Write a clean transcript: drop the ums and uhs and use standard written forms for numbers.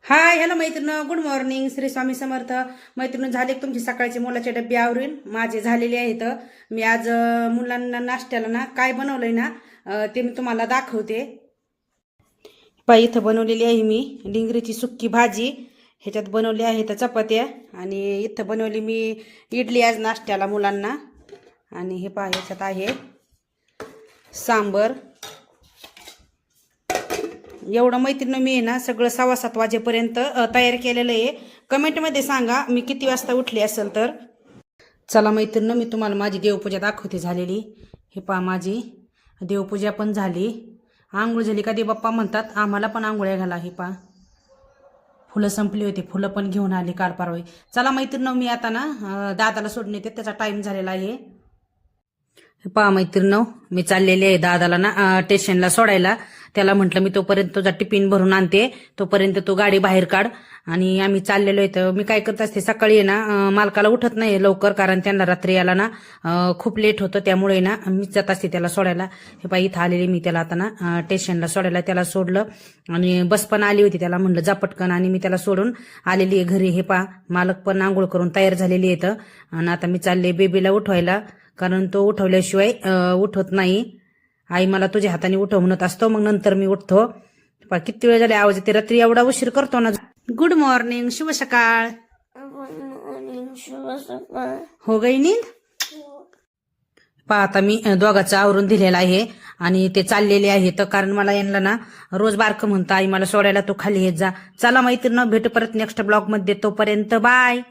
Hi hello मैत्रिणी, good morning. Shri Swami Samarth. मैत्रिणी, झाले तुमचे सकाळचे मुलाचे डबे आवरून माझे झालेले आहेत. मी आज मुलांना नाश्त्याला ना काय बनवलंय ना ते मी तुम्हाला दाखवते. इथं बनवलेली आहे मी डिंगरीची सुक्की भाजी. ह्याच्यात बनवली आहे तर चपात्या, आणि इथं बनवली मी इडली आज नाश्त्याला मुलांना. आणि हे पहा, ह्याच्यात आहे सांबर. एवढं मैत्रिणी मी आहे ना सगळं 6:15 वाजेपर्यंत तयार केलेलं आहे. कमेंटमध्ये सांगा मी किती वाजता उठली असेल तर. चला मैत्रिणी, मी तुम्हाला माझी देवपूजा दाखवते झालेली. हे पहा, माझी देवपूजा पण झाली. आंघोळ झाली का दे बाप्पा म्हणतात, आम्हाला पण आंघोळ्या घाला. हे पहा, फुलं संपली होती, फुलं पण घेऊन आली काल परवा. चला मैत्रिणी, मी आता ना दादाला सोडून येते, त्याचा टाइम झालेला आहे. पहा मैत्रिणी, मी चाललेली आहे दादाला ना स्टेशनला सोडायला. त्याला म्हटलं मी तोपर्यंत तुझा टिफिन भरून आणते, तोपर्यंत तू गाडी बाहेर काढ. आणि आम्ही चाललेलो आहे. तर मी काय करत असते, सकाळी आहे ना मालकाला उठत नाही लवकर, कारण त्यांना रात्री याला ना खूप लेट होतं. त्यामुळे ना मीच जात असते त्याला सोडायला. हे पहा, इथं आलेली मी त्याला आता ना स्टेशनला सोडायला. त्याला सोडलं आणि बस पण आली होती. त्याला म्हणलं जा पटकन, आणि मी त्याला सोडून आलेली आहे घरी. हे पहा, मालक पण आंघोळ करून तयार झालेली आहेत. आणि आता मी चालले बेबीला उठवायला, कारण तो उठवल्याशिवाय उठवत नाही. आई मला तुझ्या हाताने उठव म्हणत असतो, मग नंतर मी उठतो. किती वेळ झाले आवाज येते, रात्री एवढा उशीर करतो ना. गुड मॉर्निंग, शुभ सकाळ. हो गई नींद. पहा, आता मी दोघांचं आवरून दिलेलं आहे आणि ते चाललेले आहेत, कारण मला यांना ना रोज बारकं म्हणता आई मला सोडायला, तो खाली येत जा. चला मैत्रिणी, भेटू परत नेक्स्ट ब्लॉग मध्ये. तोपर्यंत बाय.